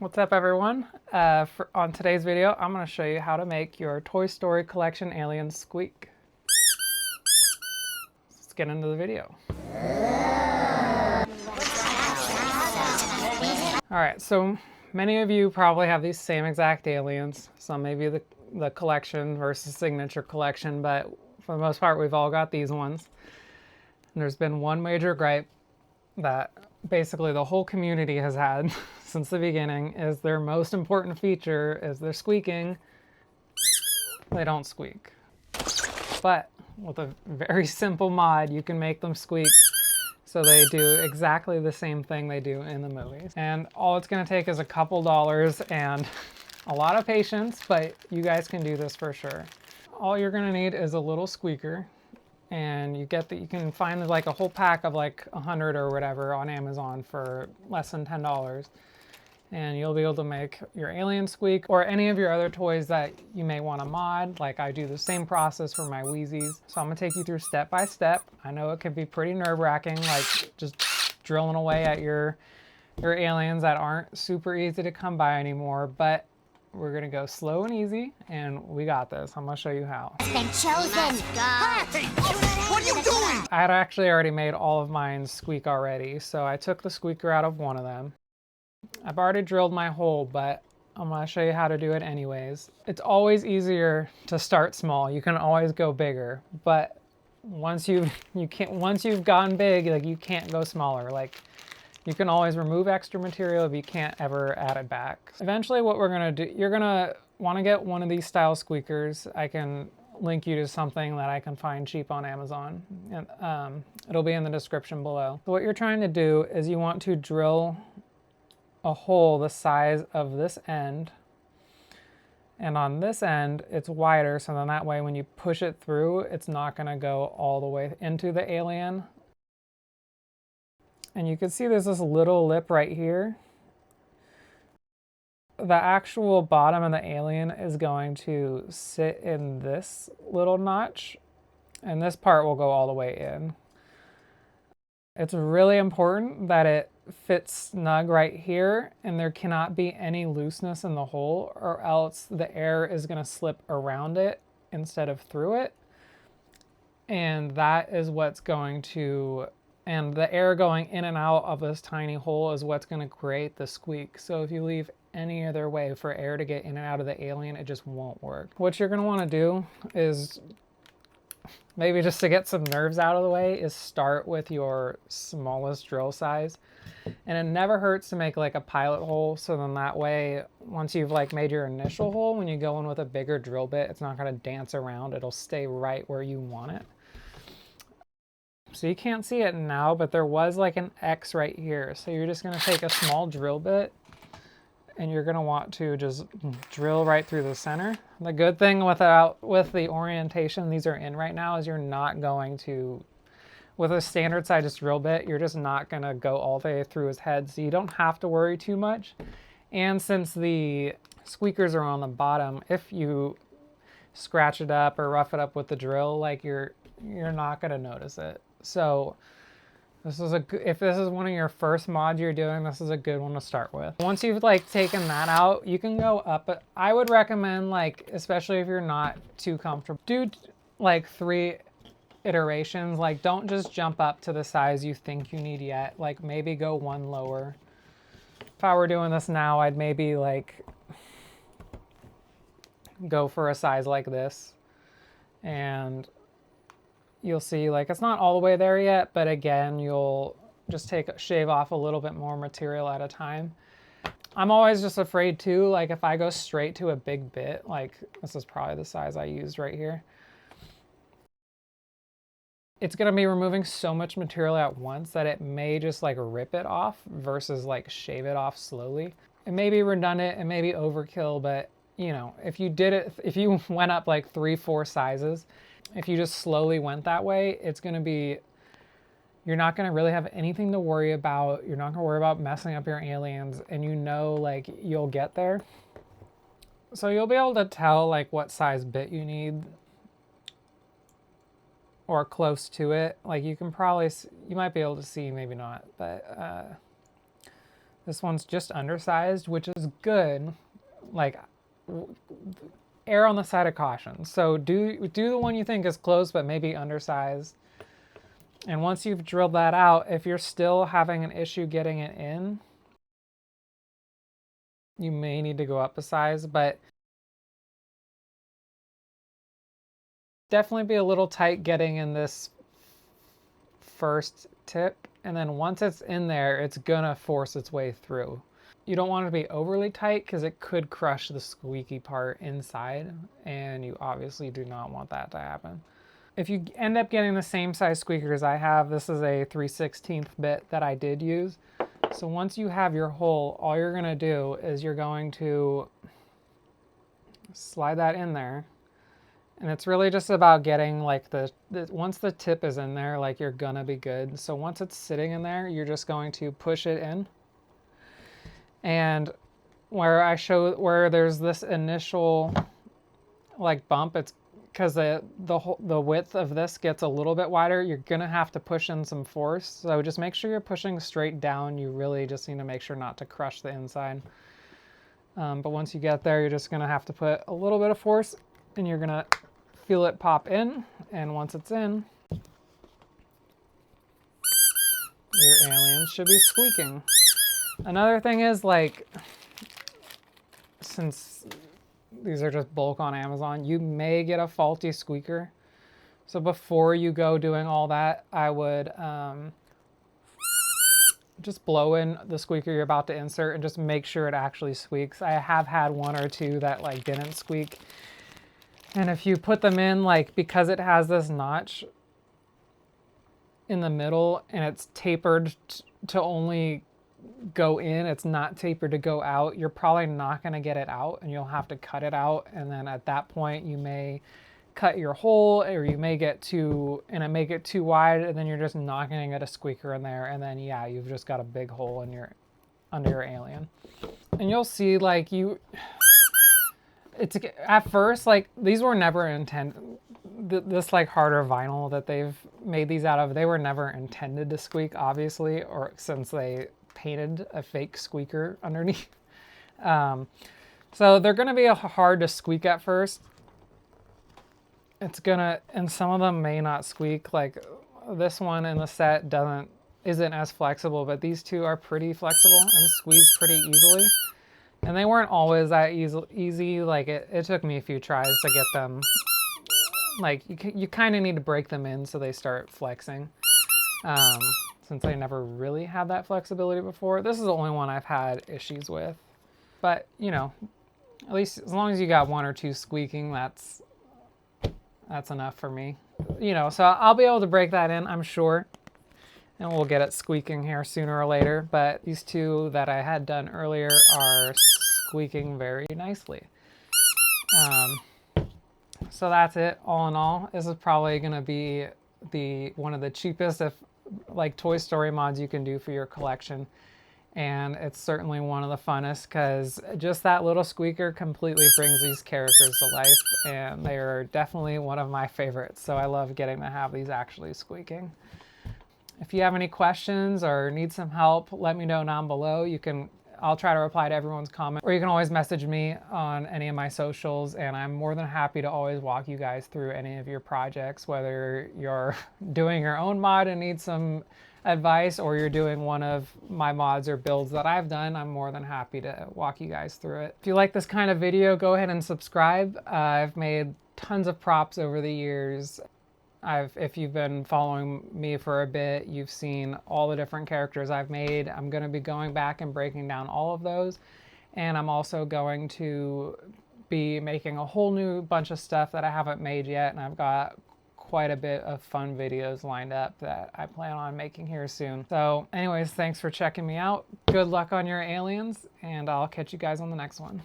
What's up everyone? On today's video, I'm going to show you how to make your Toy Story collection alien squeak. Let's get into the video. Alright, so many of you probably have these same exact aliens. Some maybe the collection versus signature collection, but for the most part we've all got these ones. And there's been one major gripe that basically the whole community has had since the beginning is their most important feature is they're squeaking. They don't squeak. But with a very simple mod, you can make them squeak so they do exactly the same thing they do in the movies. And all it's gonna take is a couple dollars and a lot of patience, but you guys can do this for sure. All you're gonna need is a little squeaker. And you can find like a whole pack of like 100 or whatever on Amazon for less than $10. And you'll be able to make your alien squeak or any of your other toys that you may want to mod. Like I do the same process for my Wheezies. So I'm gonna take you through step by step. I know it can be pretty nerve-wracking, like just drilling away at your aliens that aren't super easy to come by anymore, but we're gonna go slow and easy, and we got this. I'm gonna show you how. Been chosen. Hey, what are you doing? I had actually already made all of mine squeak already, so I took the squeaker out of one of them. I've already drilled my hole, but I'm gonna show you how to do it anyways. It's always easier to start small. You can always go bigger, but once you've gone big, like you can't go smaller. Like you can always remove extra material, but you can't ever add it back. Eventually what we're gonna do, you're gonna wanna get one of these style squeakers. I can link you to something that I can find cheap on Amazon. And it'll be in the description below. So what you're trying to do is you want to drill a hole the size of this end. And on this end, it's wider, so then that way when you push it through, it's not gonna go all the way into the alien. And you can see there's this little lip right here. The actual bottom of the alien is going to sit in this little notch, and this part will go all the way in. It's really important that it fits snug right here, and there cannot be any looseness in the hole, or else the air is going to slip around it instead of through it. And that is what's going to... And the air going in and out of this tiny hole is what's going to create the squeak. So if you leave any other way for air to get in and out of the alien, it just won't work. What you're going to want to do is, maybe just to get some nerves out of the way, is start with your smallest drill size. And it never hurts to make like a pilot hole, so then that way, once you've like made your initial hole, when you go in with a bigger drill bit, it's not going to dance around. It'll stay right where you want it. So you can't see it now, but there was like an X right here. So you're just going to take a small drill bit and you're going to want to just drill right through the center. The good thing with the orientation these are in right now is you're not going to, with a standard size drill bit, you're just not going to go all the way through his head. So you don't have to worry too much. And since the squeakers are on the bottom, if you scratch it up or rough it up with the drill, like you're not going to notice it. So if this is one of your first mods you're doing, this is a good one to start with. Once you've like taken that out, you can go up, but I would recommend, like, especially if you're not too comfortable, do like 3 iterations. Like don't just jump up to the size you think you need yet. Like maybe go one lower. If I were doing this now, I'd maybe like go for a size like this, and you'll see like it's not all the way there yet, but again, you'll just shave off a little bit more material at a time. I'm always just afraid too, like if I go straight to a big bit, like this is probably the size I used right here, it's going to be removing so much material at once that it may just like rip it off versus like shave it off slowly. It may be redundant, it may be overkill, but you know, if you went up like 3-4 sizes, if you just slowly went that way, it's going to be, you're not going to really have anything to worry about. You're not going to worry about messing up your aliens, and you know, like you'll get there. So you'll be able to tell like what size bit you need or close to it. Like you can probably, you might be able to see, maybe not, but This one's just undersized, which is good. Like, err on the side of caution. So do the one you think is close, but maybe undersized. And once you've drilled that out, if you're still having an issue getting it in, you may need to go up a size, but definitely be a little tight getting in this first tip. And then once it's in there, it's gonna force its way through. You don't want it to be overly tight because it could crush the squeaky part inside, and you obviously do not want that to happen. If you end up getting the same size squeaker as I have, this is a 3/16 bit that I did use. So once you have your hole, all you're gonna do is you're going to slide that in there. And it's really just about getting like once the tip is in there, like you're gonna be good. So once it's sitting in there, you're just going to push it in. And where there's this initial like bump, it's because the width of this gets a little bit wider, you're gonna have to push in some force. So just make sure you're pushing straight down. You really just need to make sure not to crush the inside. But once you get there, you're just gonna have to put a little bit of force, and you're gonna feel it pop in. And once it's in, your aliens should be squeaking. Another thing is, like, since these are just bulk on Amazon, you may get a faulty squeaker. So before you go doing all that, I would just blow in the squeaker you're about to insert and just make sure it actually squeaks. I have had one or two that like didn't squeak. And if you put them in, like, because it has this notch in the middle and it's tapered to only go in, it's not tapered to go out, you're probably not going to get it out, and you'll have to cut it out. And then at that point you may cut your hole, or you may get too wide, and then you're just not going to get a squeaker in there, and then yeah, you've just got a big hole in under your alien. And you'll see, like, it's at first, like, these were never intended, this like harder vinyl that they've made these out of, they were never intended to squeak, obviously, or since they painted a fake squeaker underneath. So they're going to be hard to squeak at first. And some of them may not squeak. Like this one in the set isn't as flexible, but these two are pretty flexible and squeeze pretty easily. And they weren't always that easy. Like it took me a few tries to get them. Like you kind of need to break them in so they start flexing. Since I never really had that flexibility before. This is the only one I've had issues with. But, you know, at least as long as you got one or two squeaking, that's enough for me. You know, so I'll be able to break that in, I'm sure. And we'll get it squeaking here sooner or later. But these two that I had done earlier are squeaking very nicely. So that's it, all in all. This is probably going to be one of the cheapest, if like, Toy Story mods you can do for your collection. And it's certainly one of the funnest, because just that little squeaker completely brings these characters to life, and they are definitely one of my favorites. So I love getting to have these actually squeaking. If you have any questions or need some help, let me know down below. I'll try to reply to everyone's comment, or you can always message me on any of my socials, and I'm more than happy to always walk you guys through any of your projects, whether you're doing your own mod and need some advice, or you're doing one of my mods or builds that I've done. I'm more than happy to walk you guys through it. If you like this kind of video, go ahead and subscribe. I've made tons of props over the years. If you've been following me for a bit, you've seen all the different characters I've made. I'm going to be going back and breaking down all of those. And I'm also going to be making a whole new bunch of stuff that I haven't made yet. And I've got quite a bit of fun videos lined up that I plan on making here soon. So anyways, thanks for checking me out. Good luck on your aliens, and I'll catch you guys on the next one.